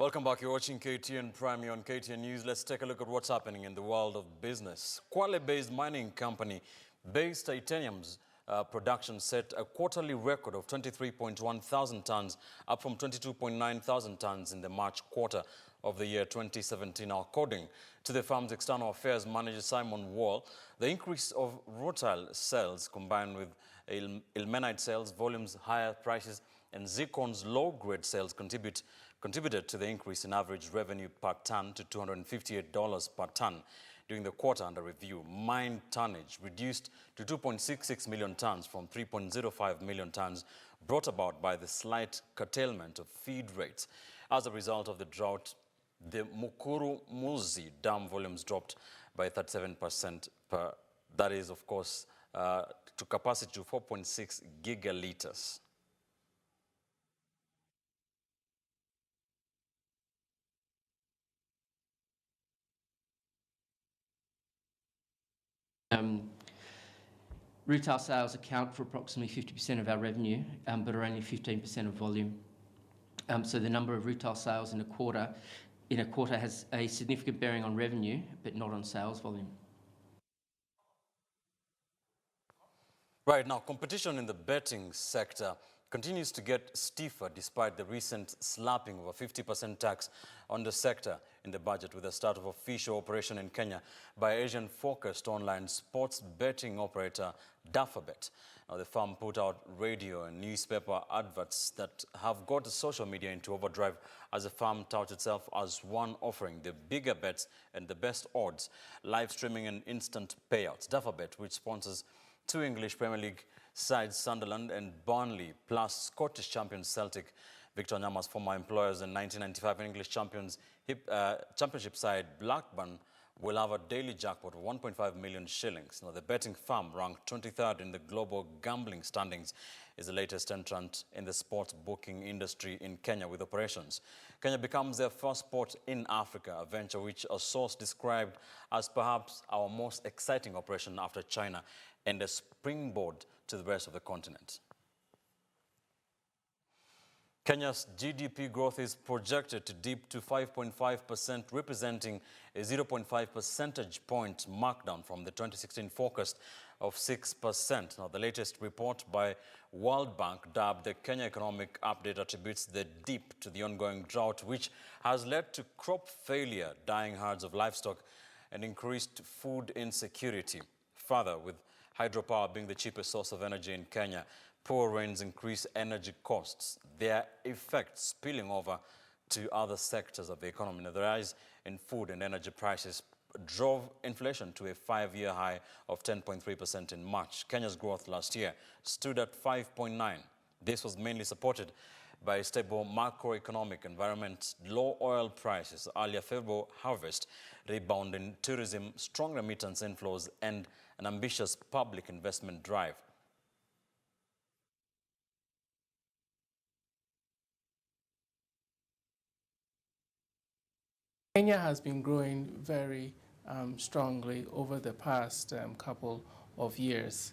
Welcome back. You're watching KTN Prime on KTN News. Let's take a look at what's happening in the world of business. Kwale-based mining company Base Titanium's production set a quarterly record of 23.1 thousand tons, up from 22.9 thousand tons in the March quarter of the year 2017. According to the firm's external affairs manager Simon Wall, the increase of rutile sales combined with ilmenite sales volumes, higher prices, and zircon's low-grade sales contributed to the increase in average revenue per ton to $258 per ton. During the quarter under review, mine tonnage reduced to 2.66 million tons from 3.05 million tons, brought about by the slight curtailment of feed rates. As a result of the drought, the Mukuru Muzi dam volumes dropped by 37%. That is, of course, to capacity to 4.6 gigaliters. Retail sales account for approximately 50% of our revenue, but are only 15% of volume. So the number of retail sales in a quarter has a significant bearing on revenue, but not on sales volume. Right now, competition in the betting sector continues to get stiffer despite the recent slapping of a 50% tax on the sector in the budget, with the start of official operation in Kenya by Asian-focused online sports betting operator Dafabet. Now, the firm put out radio and newspaper adverts that have got social media into overdrive, as the firm touts itself as one offering the bigger bets and the best odds, live streaming and instant payouts. Dafabet, which sponsors two English Premier League sides, Sunderland and Burnley, plus Scottish champions Celtic, Victor Nyama's former employers, and 1995 English championship side Blackburn, will have a daily jackpot of 1.5 million shillings. Now, the betting firm, ranked 23rd in the global gambling standings, is the latest entrant in the sports booking industry in Kenya with operations. Kenya becomes their first sport in Africa, a venture which a source described as perhaps our most exciting operation after China and a springboard to the rest of the continent. Kenya's GDP growth is projected to dip to 5.5%, representing a 0.5 percentage point markdown from the 2016 forecast of 6%. Now, the latest report by World Bank, dubbed the Kenya Economic Update, attributes the dip to the ongoing drought, which has led to crop failure, dying herds of livestock, and increased food insecurity. Further, with hydropower being the cheapest source of energy in Kenya, poor rains increase energy costs, their effects spilling over to other sectors of the economy. Now, the rise in food and energy prices drove inflation to a 5-year high of 10.3% in March. Kenya's growth last year stood at 5.9%. This was mainly supported by a stable macroeconomic environment, low oil prices, earlier favorable harvest, rebound in tourism, strong remittance inflows, and an ambitious public investment drive. Kenya has been growing very strongly over the past couple of years.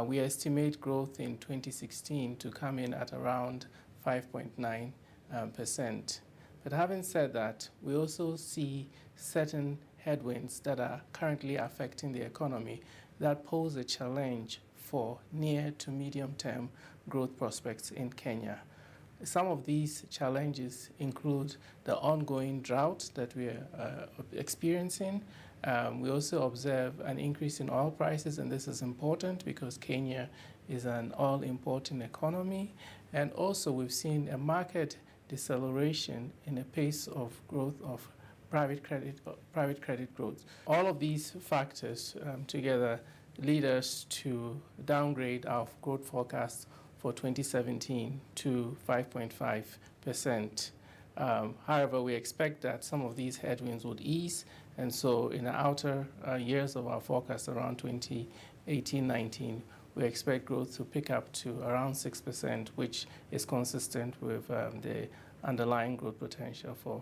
We estimate growth in 2016 to come in at around 5.9%. But having said that, we also see certain headwinds that are currently affecting the economy that pose a challenge for near to medium-term growth prospects in Kenya. Some of these challenges include the ongoing drought that we are experiencing. We also observe an increase in oil prices, and this is important because Kenya is an oil-importing economy. And also we've seen a market deceleration in the pace of growth of private credit growth. All of these factors together lead us to downgrade our growth forecast for 2017 to 5.5%. However, we expect that some of these headwinds would ease, and so in the outer years of our forecast around 2018-19, we expect growth to pick up to around 6%, which is consistent with the underlying growth potential for.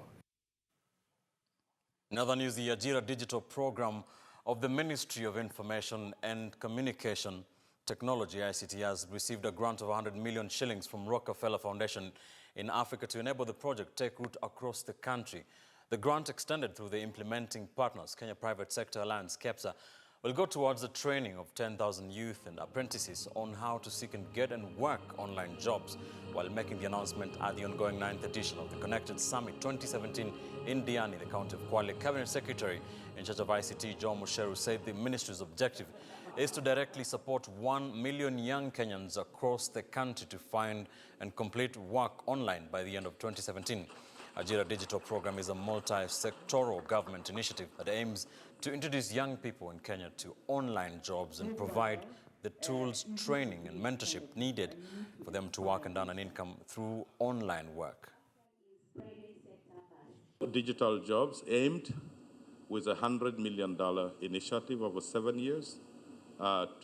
In other news, the Ajira digital program of the Ministry of Information and Communication Technology, ICT, has received a grant of 100 million shillings from Rockefeller Foundation in Africa to enable the project take root across the country. The grant, extended through the implementing partners, Kenya Private Sector Alliance, KEPSA, will go towards the training of 10,000 youth and apprentices on how to seek and get and work online jobs, while making the announcement at the ongoing 9th edition of the Connected Summit 2017 in Diani, the county of Kwale. Cabinet Secretary in charge of ICT, John Musheru, said the ministry's objective is to directly support 1 million young Kenyans across the country to find and complete work online by the end of 2017. Ajira Digital Program is a multi-sectoral government initiative that aims to introduce young people in Kenya to online jobs and provide the tools, training and mentorship needed for them to work and earn an income through online work. Digital jobs aimed with a $100 million initiative over 7 years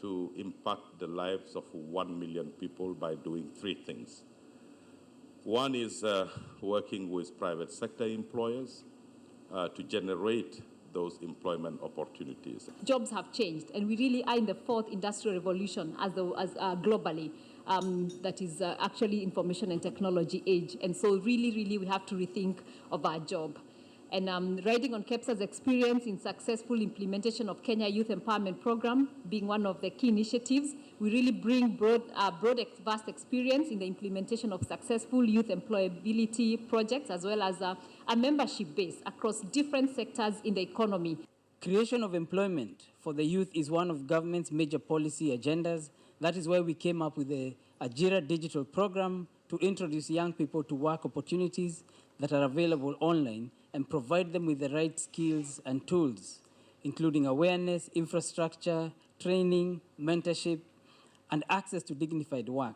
to impact the lives of 1 million people by doing 3 things. One is working with private sector employers to generate those employment opportunities. Jobs have changed, and we really are in the 4th industrial revolution as globally. That is actually information and technology age. And so really we have to rethink of our job. And riding on KEPSA's experience in successful implementation of Kenya Youth Empowerment Program, being one of the key initiatives, we really bring broad, vast experience in the implementation of successful youth employability projects, as well as a membership base across different sectors in the economy. Creation of employment for the youth is one of government's major policy agendas. That is why we came up with the Ajira Digital Program to introduce young people to work opportunities that are available online and provide them with the right skills and tools, including awareness, infrastructure, training, mentorship, and access to dignified work.